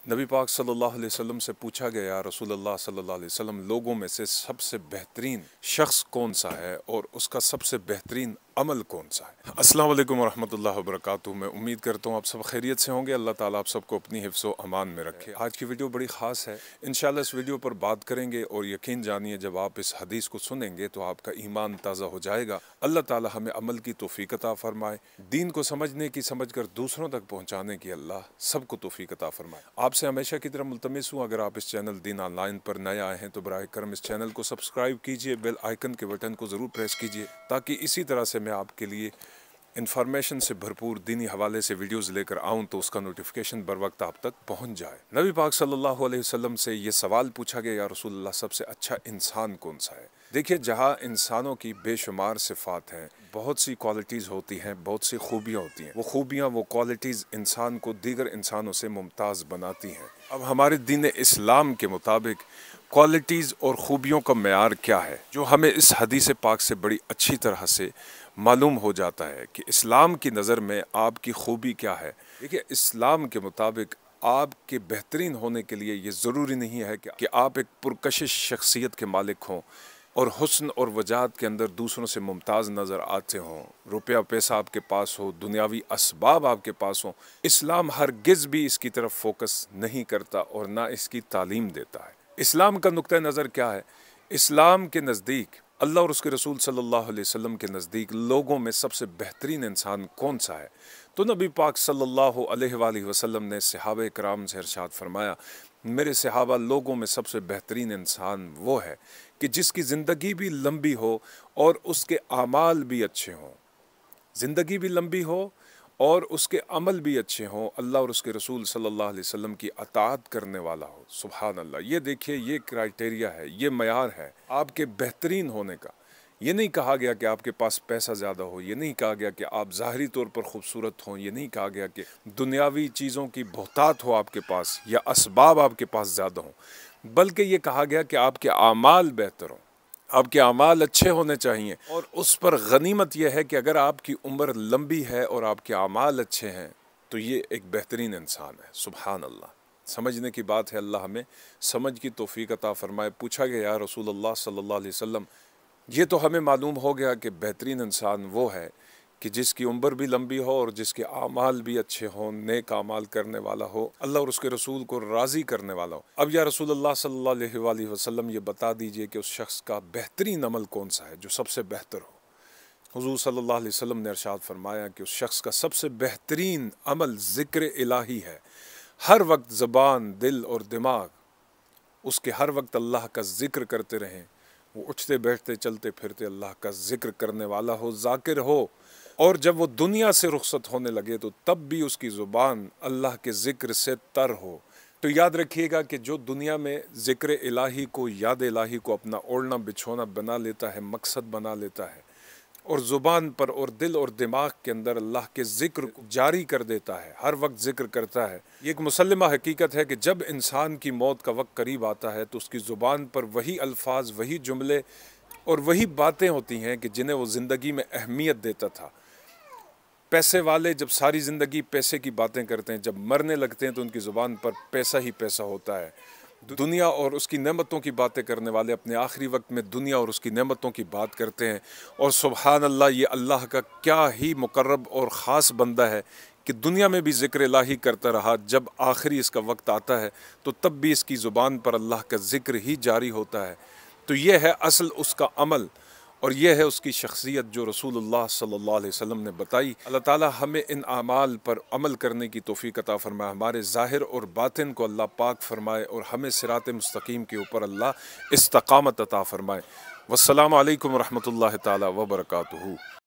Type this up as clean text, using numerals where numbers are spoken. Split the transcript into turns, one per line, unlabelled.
नबी पाक सल्लल्लाहु अलैहि वसल्लम से पूछा गया, या रसूलुल्लाह सल्लल्लाहु अलैहि वसल्लम, लोगों में से सबसे बेहतरीन शख्स कौन सा है और उसका सबसे बेहतरीन अमल कौन सा है। अस्सलाम वालेकुम वरहमतुल्लाहि वबरकातुहू। मैं उम्मीद करता हूँ आप सब खैरियत से होंगे। अल्लाह ताला आप सबको अपनी हिफ्ज़ व अमान में रखे। आज की वीडियो बड़ी ख़ास है। इंशाल्लाह इस वीडियो पर बात करेंगे और यकीन जानिए जब आप इस हदीस को सुनेंगे तो आपका ईमान ताज़ा हो जाएगा। अल्लाह ताला हमें अमल की तौफ़ीक़ अता फ़रमाए, दीन को समझने की, समझ कर दूसरों तक पहुँचाने की अल्लाह सबको तौफ़ीक़ अता फ़रमाए। आपसे हमेशा की तरह मुल्तमिस हूँ, अगर आप इस चैनल दीन ऑनलाइन पर नए आए हैं तो बराए करम इस चैनल को सब्सक्राइब कीजिए, बेल आइकन के बटन को ज़रूर प्रेस कीजिए ताकि इसी तरह से मैं आपके लिए इन्फॉर्मेशन से भरपूर दीनी हवाले से वीडियोस लेकर आऊँ तो उसका नोटिफिकेशन बर वक्त आप तक पहुँच जाए। नबी पाक सल्लल्लाहु अलैहि वसल्लम से ये सवाल पूछा गया, या रसूलुल्लाह सबसे अच्छा इंसान कौन सा है। देखिए, जहाँ इंसानों की बेशुमार सिफ़ात हैं, बहुत सी क्वालिटीज़ होती हैं, बहुत सी खूबियाँ होती हैं, वो खूबियाँ, वो क्वालिटीज़ इंसान को दीगर इंसानों से मुमताज़ बनाती हैं। अब हमारे दीन इस्लाम के मुताबिक क्वालिटीज़ और ख़ूबियों का मेयार क्या है, जो हमें इस हदीस पाक से बड़ी अच्छी तरह से मालूम हो जाता है कि इस्लाम की नज़र में आपकी खूबी क्या है। देखिए, इस्लाम के मुताबिक आपके बेहतरीन होने के लिए ये ज़रूरी नहीं है कि आप एक पुरकशिश शख्सियत के मालिक हों और हुस्न और वजाहत के अंदर दूसरों से मुमताज़ नज़र आते हों, रुपया पैसा आपके पास हो, दुनियावी असबाब आपके पास हों। इस्लाम हरगिज़ भी इसकी तरफ फोकस नहीं करता और ना इसकी तालीम देता है। इस्लाम का नुक्ता नज़र क्या है? इस्लाम के नज़दीक, अल्लाह और उसके रसूल सल्लल्लाहु अलैहि वसल्लम के नज़दीक लोगों में सबसे बेहतरीन इंसान कौन सा है? तो नबी पाक सल्लल्लाहु अलैहि वसल्लम ने सहाबा कराम से इरशाद फरमाया, मेरे सहाबा, लोगों में सबसे बेहतरीन इंसान वो है कि जिसकी ज़िंदगी भी लंबी हो और उसके आमाल भी अच्छे हों। ज़िंदगी भी लंबी हो और उसके अमल भी अच्छे हों, अल्लाह और उसके रसूल सल्लल्लाहु अलैहि वसल्लम की अताअत करने वाला हो। सुभान अल्लाह। ये देखिए, ये क्राइटेरिया है, ये मयार है आपके बेहतरीन होने का। ये नहीं कहा गया कि आपके पास पैसा ज़्यादा हो, ये नहीं कहा गया कि आप ज़ाहरी तौर पर खूबसूरत हों, ये नहीं कहा गया कि दुनियावी चीज़ों की बहुतात हो आपके पास या असबाब आपके पास ज़्यादा हों, बल्कि ये कहा गया कि आपके आमाल बेहतर हों, आपके अमाल अच्छे होने चाहिए। और उस पर गनीमत यह है कि अगर आपकी उम्र लंबी है और आपके अमाल अच्छे हैं तो ये एक बेहतरीन इंसान है। सुभान अल्लाह। समझने की बात है, अल्लाह हमें समझ की तौफीक अता फरमाए। पूछा गया, या रसूलुल्लाह सल्लल्लाहु अलैहि वसल्लम, ये तो हमें मालूम हो गया कि बेहतरीन इंसान वो है कि जिसकी उम्र भी लंबी हो और जिसके आमाल भी अच्छे हों, नेक आमाल करने वाला हो, अल्लाह और उसके रसूल को राज़ी करने वाला हो। अब या रसूलुल्लाह सल्लल्लाहु अलैहि वसल्लम, ये बता दीजिए कि उस शख्स का बेहतरीन अमल कौन सा है जो सबसे बेहतर हो। हुज़ूर सल्लल्लाहु अलैहि वसल्लम ने इरशाद फरमाया कि उस शख्स का सबसे बेहतरीन अमल ज़िक्र इलाही है। हर वक्त ज़बान, दिल और दिमाग उसके हर वक्त अल्लाह का ज़िक्र करते रहें। वो उठते बैठते चलते फिरते अल्लाह का ज़िक्र करने वाला हो, ज़ाकिर हो। और जब वो दुनिया से रुखसत होने लगे तो तब भी उसकी ज़ुबान अल्लाह के ज़िक्र से तर हो। तो याद रखिएगा कि जो दुनिया में ज़िक्र इलाही को, याद इलाही को अपना ओढ़ना बिछोना बना लेता है, मकसद बना लेता है, और ज़ुबान पर और दिल और दिमाग के अंदर अल्लाह के ज़िक्र को जारी कर देता है, हर वक्त ज़िक्र करता है। ये एक मुसल्लमा हकीकत है कि जब इंसान की मौत का वक्त करीब आता है तो उसकी ज़ुबान पर वही अल्फाज, वही जुमले और वही बातें होती हैं कि जिन्हें वो ज़िंदगी में अहमियत देता था। पैसे वाले जब सारी ज़िंदगी पैसे की बातें करते हैं, जब मरने लगते हैं तो उनकी ज़ुबान पर पैसा ही पैसा होता है। दुनिया और उसकी नेमतों की बातें करने वाले अपने आखिरी वक्त में दुनिया और उसकी नेमतों की बात करते हैं। और सुभान अल्लाह, ये अल्लाह का क्या ही मुकर्रब और ख़ास बंदा है कि दुनिया में भी ज़िक्र इलाही करता रहा, जब आखिरी इसका वक्त आता है तो तब भी इसकी ज़ुबान पर अल्लाह का ज़िक्र ही जारी होता है। तो ये है असल उसका अमल और यह है उसकी शख्सियत जो रसूलुल्लाह सल्लल्लाहु अलैहि वसल्लम ने बताई। अल्लाह ताला हमें इन आमाल पर अमल करने की तौफीक अता फरमाए, हमारे ज़ाहिर और बातिन को अल्लाह पाक फरमाए और हमें सिरात मुस्तकीम के ऊपर अल्लाह इस्तकामत अता फरमाए। वस्सलामु अलैकुम रहमतुल्लाहि ताला व बरकातुहू।